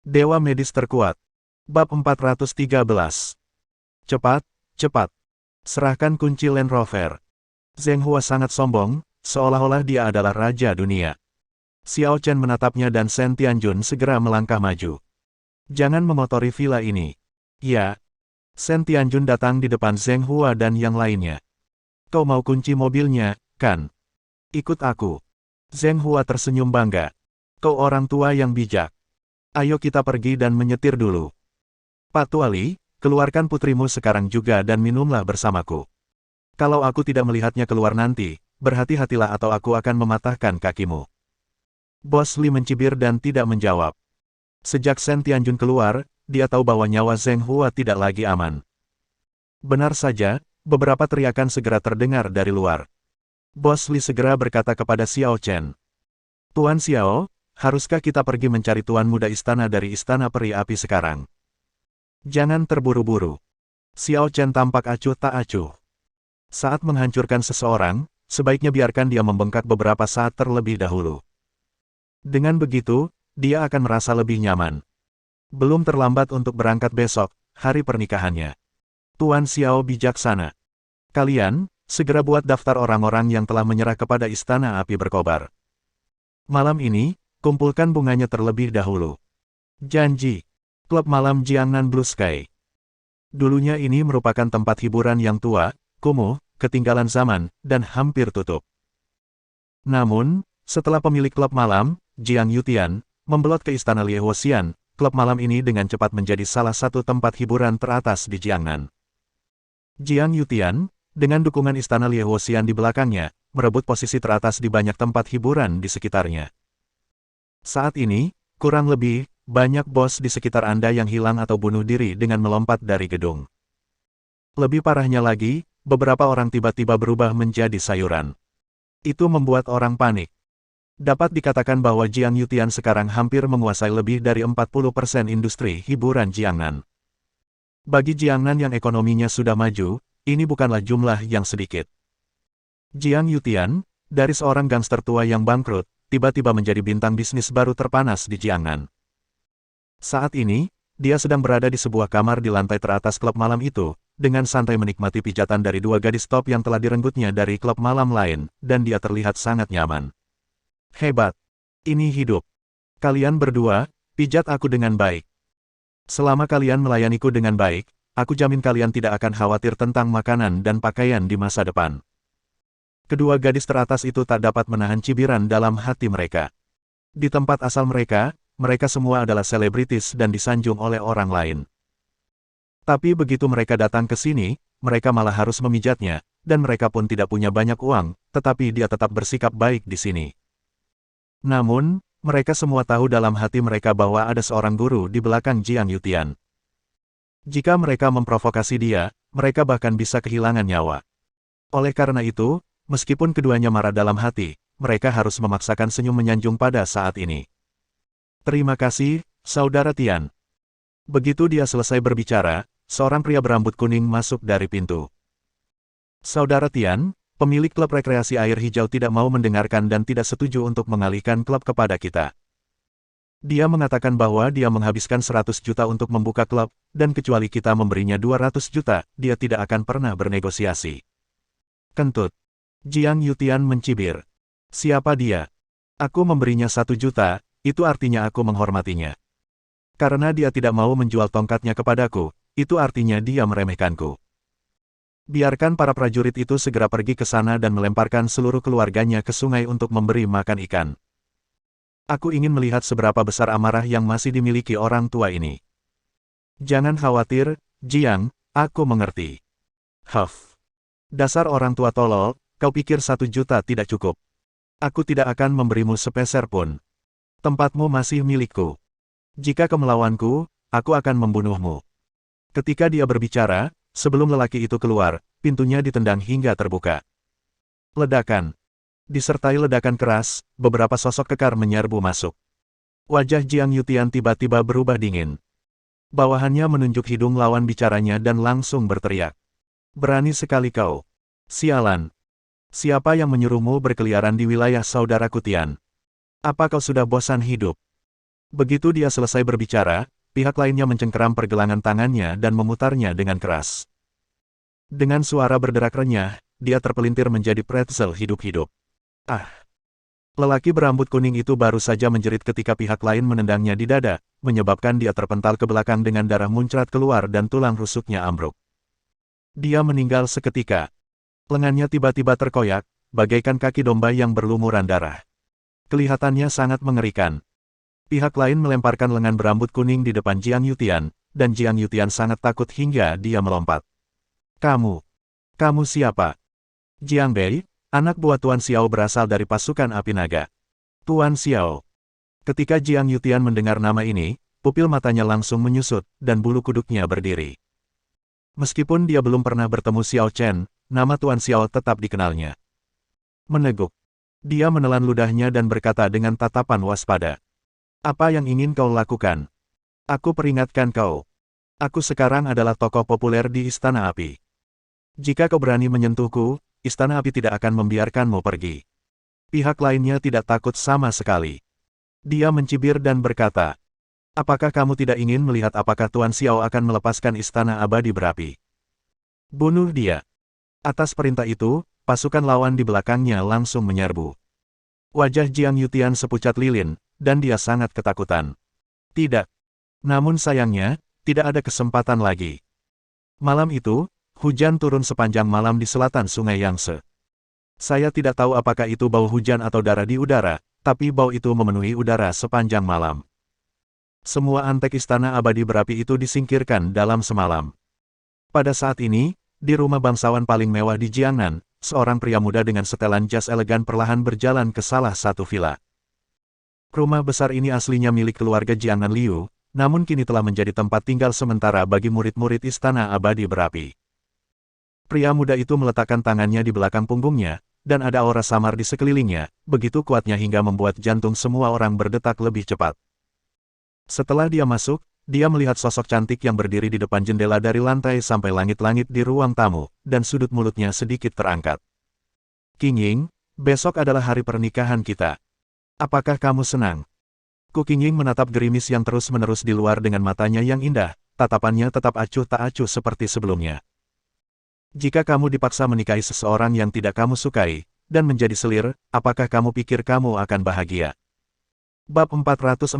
Dewa medis terkuat. Bab 413. Cepat, cepat. Serahkan kunci Land Rover. Zheng Hua sangat sombong, seolah-olah dia adalah raja dunia. Xiao Chen menatapnya dan Shen Tianjun segera melangkah maju. Jangan memotori villa ini. Ya. Shen Tianjun datang di depan Zheng Hua dan yang lainnya. Kau mau kunci mobilnya, kan? Ikut aku. Zheng Hua tersenyum bangga. Kau orang tua yang bijak. Ayo kita pergi dan menyetir dulu. Pak Tuali, keluarkan putrimu sekarang juga dan minumlah bersamaku. Kalau aku tidak melihatnya keluar nanti, berhati-hatilah atau aku akan mematahkan kakimu. Bos Li mencibir dan tidak menjawab. Sejak Shen Tianjun keluar, dia tahu bahwa nyawa Zheng Hua tidak lagi aman. Benar saja, beberapa teriakan segera terdengar dari luar. Bos Li segera berkata kepada Xiao Chen. Tuan Xiao, haruskah kita pergi mencari tuan muda istana dari istana peri api sekarang? Jangan terburu-buru. Xiao Chen tampak acuh tak acuh. Saat menghancurkan seseorang, sebaiknya biarkan dia membengkak beberapa saat terlebih dahulu. Dengan begitu, dia akan merasa lebih nyaman. Belum terlambat untuk berangkat besok, hari pernikahannya. Tuan Xiao bijaksana. Kalian, segera buat daftar orang-orang yang telah menyerah kepada istana api berkobar. Malam ini, kumpulkan bunganya terlebih dahulu. Janji. Klub malam Jiangnan Blue Sky. Dulunya ini merupakan tempat hiburan yang tua, kumuh, ketinggalan zaman, dan hampir tutup. Namun, setelah pemilik klub malam, Jiang Yutian, membelot ke istana Lie Huoxian, klub malam ini dengan cepat menjadi salah satu tempat hiburan teratas di Jiangnan. Jiang Yutian, dengan dukungan istana Lie Huoxian di belakangnya, merebut posisi teratas di banyak tempat hiburan di sekitarnya. Saat ini, kurang lebih, banyak bos di sekitar Anda yang hilang atau bunuh diri dengan melompat dari gedung. Lebih parahnya lagi, beberapa orang tiba-tiba berubah menjadi sayuran. Itu membuat orang panik. Dapat dikatakan bahwa Jiang Yutian sekarang hampir menguasai lebih dari 40% industri hiburan Jiangnan. Bagi Jiangnan yang ekonominya sudah maju, ini bukanlah jumlah yang sedikit. Jiang Yutian, dari seorang gangster tua yang bangkrut, tiba-tiba menjadi bintang bisnis baru terpanas di Jiangnan. Saat ini, dia sedang berada di sebuah kamar di lantai teratas klub malam itu, dengan santai menikmati pijatan dari dua gadis top yang telah direnggutnya dari klub malam lain, dan dia terlihat sangat nyaman. Hebat. Ini hidup. Kalian berdua, pijat aku dengan baik. Selama kalian melayaniku dengan baik, aku jamin kalian tidak akan khawatir tentang makanan dan pakaian di masa depan. Kedua gadis teratas itu tak dapat menahan cibiran dalam hati mereka. Di tempat asal mereka semua adalah selebritis dan disanjung oleh orang lain. Tapi begitu mereka datang ke sini, mereka malah harus memijatnya, dan mereka pun tidak punya banyak uang, tetapi dia tetap bersikap baik di sini. Namun, mereka semua tahu dalam hati mereka bahwa ada seorang guru di belakang Jiang Yutian. Jika mereka memprovokasi dia, mereka bahkan bisa kehilangan nyawa. Oleh karena itu, meskipun keduanya marah dalam hati, mereka harus memaksakan senyum menyanjung pada saat ini. Terima kasih, Saudara Tian. Begitu dia selesai berbicara, seorang pria berambut kuning masuk dari pintu. Saudara Tian, pemilik klub rekreasi air hijau tidak mau mendengarkan dan tidak setuju untuk mengalihkan klub kepada kita. Dia mengatakan bahwa dia menghabiskan 100 juta untuk membuka klub, dan kecuali kita memberinya 200 juta, dia tidak akan pernah bernegosiasi. Kentut. Jiang Yutian mencibir. Siapa dia? Aku memberinya 1 juta, itu artinya aku menghormatinya. Karena dia tidak mau menjual tongkatnya kepadaku, itu artinya dia meremehkanku. Biarkan para prajurit itu segera pergi ke sana dan melemparkan seluruh keluarganya ke sungai untuk memberi makan ikan. Aku ingin melihat seberapa besar amarah yang masih dimiliki orang tua ini. Jangan khawatir, Jiang, aku mengerti. Huff. Dasar orang tua tolol, kau pikir 1 juta tidak cukup. Aku tidak akan memberimu sepeser pun. Tempatmu masih milikku. Jika kau melawanku, aku akan membunuhmu. Ketika dia berbicara, sebelum lelaki itu keluar, pintunya ditendang hingga terbuka. Ledakan. Disertai ledakan keras, beberapa sosok kekar menyerbu masuk. Wajah Jiang Yutian tiba-tiba berubah dingin. Bawahannya menunjuk hidung lawan bicaranya dan langsung berteriak. Berani sekali kau. Sialan. Siapa yang menyuruhmu berkeliaran di wilayah saudaraku Tian? Apa kau sudah bosan hidup? Begitu dia selesai berbicara, pihak lainnya mencengkeram pergelangan tangannya dan memutarnya dengan keras. Dengan suara berderak renyah, dia terpelintir menjadi pretzel hidup-hidup. Ah! Lelaki berambut kuning itu baru saja menjerit ketika pihak lain menendangnya di dada, menyebabkan dia terpental ke belakang dengan darah muncrat keluar dan tulang rusuknya ambruk. Dia meninggal seketika. Lengannya tiba-tiba terkoyak, bagaikan kaki domba yang berlumuran darah. Kelihatannya sangat mengerikan. Pihak lain melemparkan lengan berambut kuning di depan Jiang Yutian, dan Jiang Yutian sangat takut hingga dia melompat. Kamu siapa? Jiang Bei, anak buah Tuan Xiao berasal dari pasukan api naga. Tuan Xiao. Ketika Jiang Yutian mendengar nama ini, pupil matanya langsung menyusut, dan bulu kuduknya berdiri. Meskipun dia belum pernah bertemu Xiao Chen, nama Tuan Xiao tetap dikenalnya. Meneguk. Dia menelan ludahnya dan berkata dengan tatapan waspada. Apa yang ingin kau lakukan? Aku peringatkan kau. Aku sekarang adalah tokoh populer di Istana Api. Jika kau berani menyentuhku, Istana Api tidak akan membiarkanmu pergi. Pihak lainnya tidak takut sama sekali. Dia mencibir dan berkata, apakah kamu tidak ingin melihat apakah Tuan Xiao akan melepaskan Istana Abadi berapi? Bunuh dia. Atas perintah itu, pasukan lawan di belakangnya langsung menyerbu. Wajah Jiang Yutian sepucat lilin, dan dia sangat ketakutan. Tidak. Namun sayangnya, tidak ada kesempatan lagi. Malam itu, hujan turun sepanjang malam di selatan Sungai Yangtze. Saya tidak tahu apakah itu bau hujan atau darah di udara, tapi bau itu memenuhi udara sepanjang malam. Semua antek Istana Abadi berapi itu disingkirkan dalam semalam. Pada saat ini, di rumah bangsawan paling mewah di Jiangnan, seorang pria muda dengan setelan jas elegan perlahan berjalan ke salah satu villa. Rumah besar ini aslinya milik keluarga Jiangnan Liu, namun kini telah menjadi tempat tinggal sementara bagi murid-murid Istana Abadi berapi. Pria muda itu meletakkan tangannya di belakang punggungnya, dan ada aura samar di sekelilingnya, begitu kuatnya hingga membuat jantung semua orang berdetak lebih cepat. Setelah dia masuk, dia melihat sosok cantik yang berdiri di depan jendela dari lantai sampai langit-langit di ruang tamu, dan sudut mulutnya sedikit terangkat. Qing Ying, besok adalah hari pernikahan kita. Apakah kamu senang? Ku Qing Ying menatap gerimis yang terus-menerus di luar dengan matanya yang indah, tatapannya tetap acuh tak acuh seperti sebelumnya. Jika kamu dipaksa menikahi seseorang yang tidak kamu sukai, dan menjadi selir, apakah kamu pikir kamu akan bahagia? Bab 414.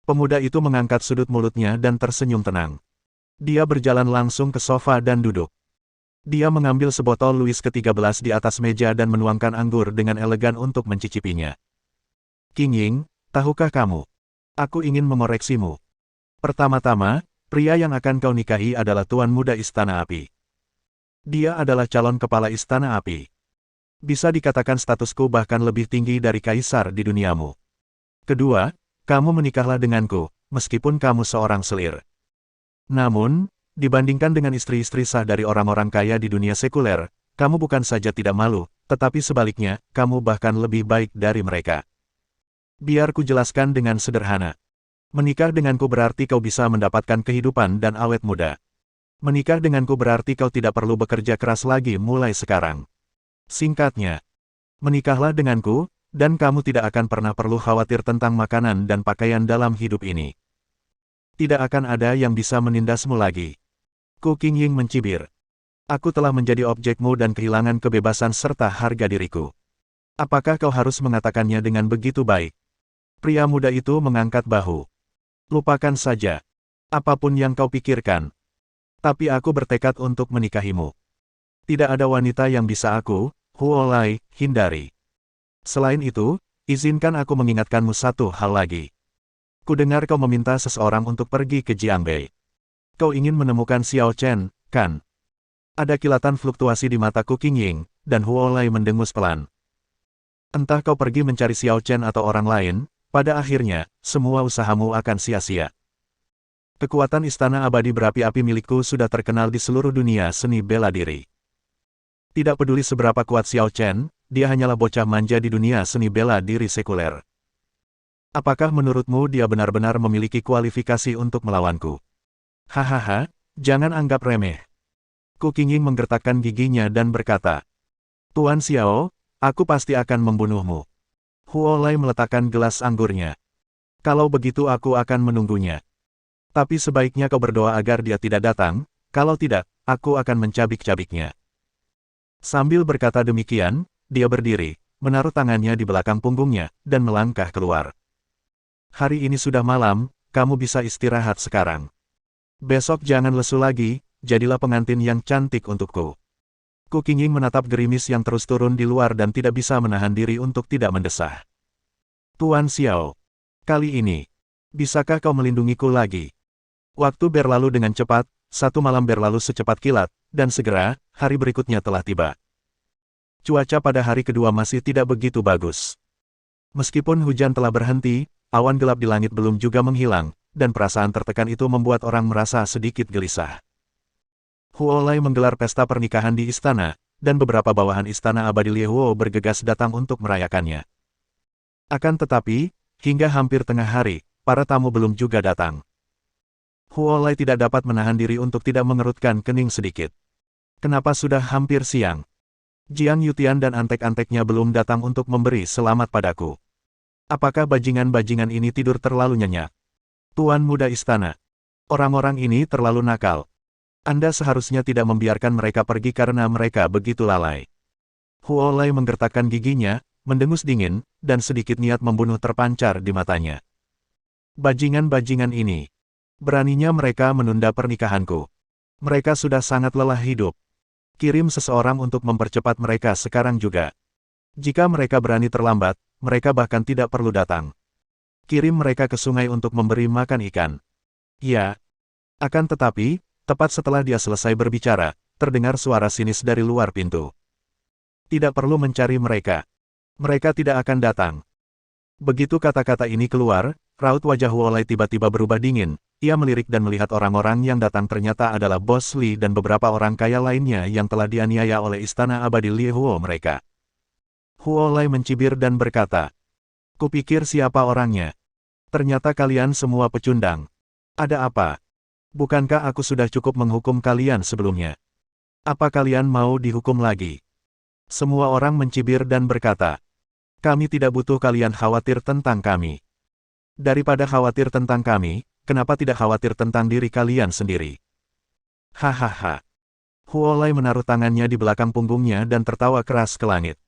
Pemuda itu mengangkat sudut mulutnya dan tersenyum tenang. Dia berjalan langsung ke sofa dan duduk. Dia mengambil sebotol Louis ke-13 di atas meja dan menuangkan anggur dengan elegan untuk mencicipinya. Qing Ying, tahukah kamu? Aku ingin mengoreksimu. Pertama-tama, pria yang akan kau nikahi adalah Tuan Muda Istana Api. Dia adalah calon kepala Istana Api. Bisa dikatakan statusku bahkan lebih tinggi dari kaisar di duniamu. Kedua, kamu menikahlah denganku, meskipun kamu seorang selir. Namun, dibandingkan dengan istri-istri sah dari orang-orang kaya di dunia sekuler, kamu bukan saja tidak malu, tetapi sebaliknya, kamu bahkan lebih baik dari mereka. Biar ku jelaskan dengan sederhana. Menikah denganku berarti kau bisa mendapatkan kehidupan dan awet muda. Menikah denganku berarti kau tidak perlu bekerja keras lagi mulai sekarang. Singkatnya, menikahlah denganku, dan kamu tidak akan pernah perlu khawatir tentang makanan dan pakaian dalam hidup ini. Tidak akan ada yang bisa menindasmu lagi. Ku Qing Ying mencibir. Aku telah menjadi objekmu dan kehilangan kebebasan serta harga diriku. Apakah kau harus mengatakannya dengan begitu baik? Pria muda itu mengangkat bahu. Lupakan saja. Apapun yang kau pikirkan. Tapi aku bertekad untuk menikahimu. Tidak ada wanita yang bisa aku, Huolai, hindari. Selain itu, izinkan aku mengingatkanmu satu hal lagi. Kudengar kau meminta seseorang untuk pergi ke Jiangbei. Kau ingin menemukan Xiao Chen, kan? Ada kilatan fluktuasi di mata Ku Qing Ying, dan Huolai mendengus pelan. Entah kau pergi mencari Xiao Chen atau orang lain, pada akhirnya, semua usahamu akan sia-sia. Kekuatan Istana Abadi berapi-api milikku sudah terkenal di seluruh dunia seni bela diri. Tidak peduli seberapa kuat Xiao Chen, dia hanyalah bocah manja di dunia seni bela diri sekuler. Apakah menurutmu dia benar-benar memiliki kualifikasi untuk melawanku? Hahaha, jangan anggap remeh. Ku Qing Ying menggertakkan giginya dan berkata, Tuan Xiao, aku pasti akan membunuhmu. Huolai meletakkan gelas anggurnya. Kalau begitu aku akan menunggunya. Tapi sebaiknya kau berdoa agar dia tidak datang, kalau tidak, aku akan mencabik-cabiknya. Sambil berkata demikian, dia berdiri, menaruh tangannya di belakang punggungnya, dan melangkah keluar. Hari ini sudah malam, kamu bisa istirahat sekarang. Besok jangan lesu lagi, jadilah pengantin yang cantik untukku. Ku Qingying menatap gerimis yang terus turun di luar dan tidak bisa menahan diri untuk tidak mendesah. Tuan Xiao, kali ini, bisakah kau melindungiku lagi? Waktu berlalu dengan cepat, satu malam berlalu secepat kilat, dan segera, hari berikutnya telah tiba. Cuaca pada hari kedua masih tidak begitu bagus. Meskipun hujan telah berhenti, awan gelap di langit belum juga menghilang, dan perasaan tertekan itu membuat orang merasa sedikit gelisah. Huolai menggelar pesta pernikahan di istana, dan beberapa bawahan istana abadi Liehuo bergegas datang untuk merayakannya. Akan tetapi, hingga hampir tengah hari, para tamu belum juga datang. Huolai tidak dapat menahan diri untuk tidak mengerutkan kening sedikit. Kenapa sudah hampir siang? Jiang Yutian dan antek-anteknya belum datang untuk memberi selamat padaku. Apakah bajingan-bajingan ini tidur terlalu nyenyak? Tuan muda istana. Orang-orang ini terlalu nakal. Anda seharusnya tidak membiarkan mereka pergi karena mereka begitu lalai. Huolai menggertakkan giginya, mendengus dingin, dan sedikit niat membunuh terpancar di matanya. Bajingan-bajingan ini. Beraninya mereka menunda pernikahanku. Mereka sudah sangat lelah hidup. Kirim seseorang untuk mempercepat mereka sekarang juga. Jika mereka berani terlambat, mereka bahkan tidak perlu datang. Kirim mereka ke sungai untuk memberi makan ikan. Ya. Akan tetapi, tepat setelah dia selesai berbicara, terdengar suara sinis dari luar pintu. Tidak perlu mencari mereka. Mereka tidak akan datang. Begitu kata-kata ini keluar, raut wajah Huolai tiba-tiba berubah dingin. Ia melirik dan melihat orang-orang yang datang ternyata adalah Bos Li dan beberapa orang kaya lainnya yang telah dianiaya oleh istana abadi Liehuo mereka. Huolai mencibir dan berkata, "Kupikir siapa orangnya? Ternyata kalian semua pecundang. Ada apa? Bukankah aku sudah cukup menghukum kalian sebelumnya? Apa kalian mau dihukum lagi?" Semua orang mencibir dan berkata, "Kami tidak butuh kalian khawatir tentang kami. Daripada khawatir tentang kami, kenapa tidak khawatir tentang diri kalian sendiri?" Hahaha. Huolai menaruh tangannya di belakang punggungnya dan tertawa keras ke langit.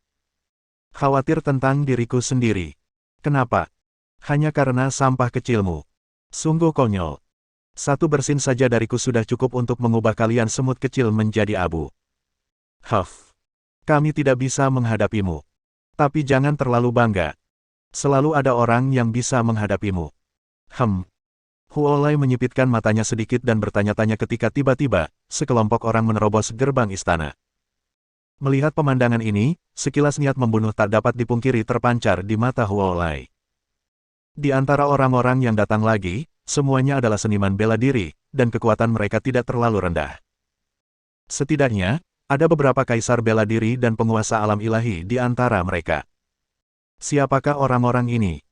"Khawatir tentang diriku sendiri. Kenapa? Hanya karena sampah kecilmu. Sungguh konyol. Satu bersin saja dariku sudah cukup untuk mengubah kalian semut kecil menjadi abu. Huff. Kami tidak bisa menghadapimu. Tapi jangan terlalu bangga. Selalu ada orang yang bisa menghadapimu." Huolai menyipitkan matanya sedikit dan bertanya-tanya ketika tiba-tiba, sekelompok orang menerobos gerbang istana. Melihat pemandangan ini, sekilas niat membunuh tak dapat dipungkiri terpancar di mata Huolai. Di antara orang-orang yang datang lagi, semuanya adalah seniman bela diri, dan kekuatan mereka tidak terlalu rendah. Setidaknya, ada beberapa kaisar bela diri dan penguasa alam ilahi di antara mereka. Siapakah orang-orang ini?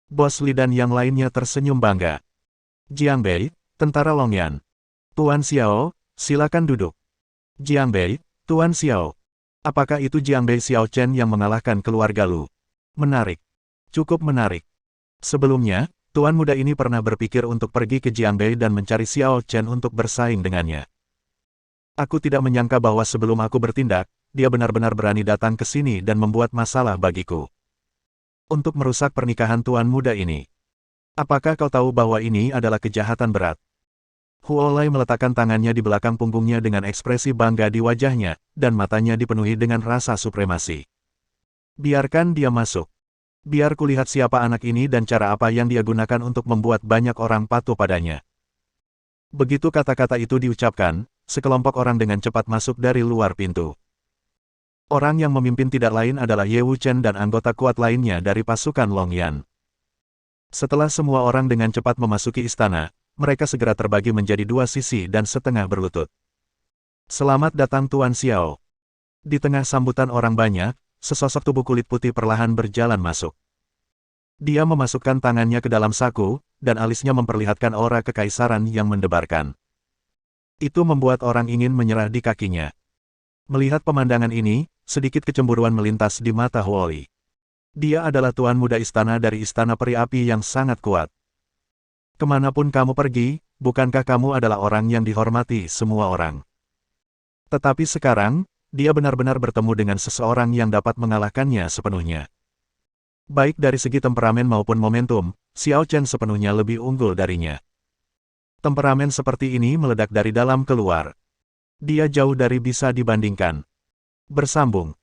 Bos Li dan yang lainnya tersenyum bangga. Jiang Bei, tentara Longyan. Tuan Xiao, silakan duduk. Jiang Bei, Tuan Xiao. Apakah itu Jiang Bei Xiao Chen yang mengalahkan keluarga Lu? Menarik. Cukup menarik. Sebelumnya, tuan muda ini pernah berpikir untuk pergi ke Jiang Bei dan mencari Xiao Chen untuk bersaing dengannya. Aku tidak menyangka bahwa sebelum aku bertindak, dia benar-benar berani datang ke sini dan membuat masalah bagiku. Untuk merusak pernikahan tuan muda ini. Apakah kau tahu bahwa ini adalah kejahatan berat? Huolai meletakkan tangannya di belakang punggungnya dengan ekspresi bangga di wajahnya, dan matanya dipenuhi dengan rasa supremasi. Biarkan dia masuk. Biar kulihat siapa anak ini dan cara apa yang dia gunakan untuk membuat banyak orang patuh padanya. Begitu kata-kata itu diucapkan, sekelompok orang dengan cepat masuk dari luar pintu. Orang yang memimpin tidak lain adalah Ye Wuchen dan anggota kuat lainnya dari pasukan Longyan. Setelah semua orang dengan cepat memasuki istana, mereka segera terbagi menjadi dua sisi dan setengah berlutut. "Selamat datang Tuan Xiao." Di tengah sambutan orang banyak, sesosok tubuh kulit putih perlahan berjalan masuk. Dia memasukkan tangannya ke dalam saku, dan alisnya memperlihatkan aura kekaisaran yang mendebarkan. Itu membuat orang ingin menyerah di kakinya. Melihat pemandangan ini, sedikit kecemburuan melintas di mata Huolai. Dia adalah tuan muda istana dari istana peri api yang sangat kuat. Kemanapun kamu pergi, bukankah kamu adalah orang yang dihormati semua orang? Tetapi sekarang, dia benar-benar bertemu dengan seseorang yang dapat mengalahkannya sepenuhnya. Baik dari segi temperamen maupun momentum, Xiao Chen sepenuhnya lebih unggul darinya. Temperamen seperti ini meledak dari dalam keluar. Dia jauh dari bisa dibandingkan. Bersambung.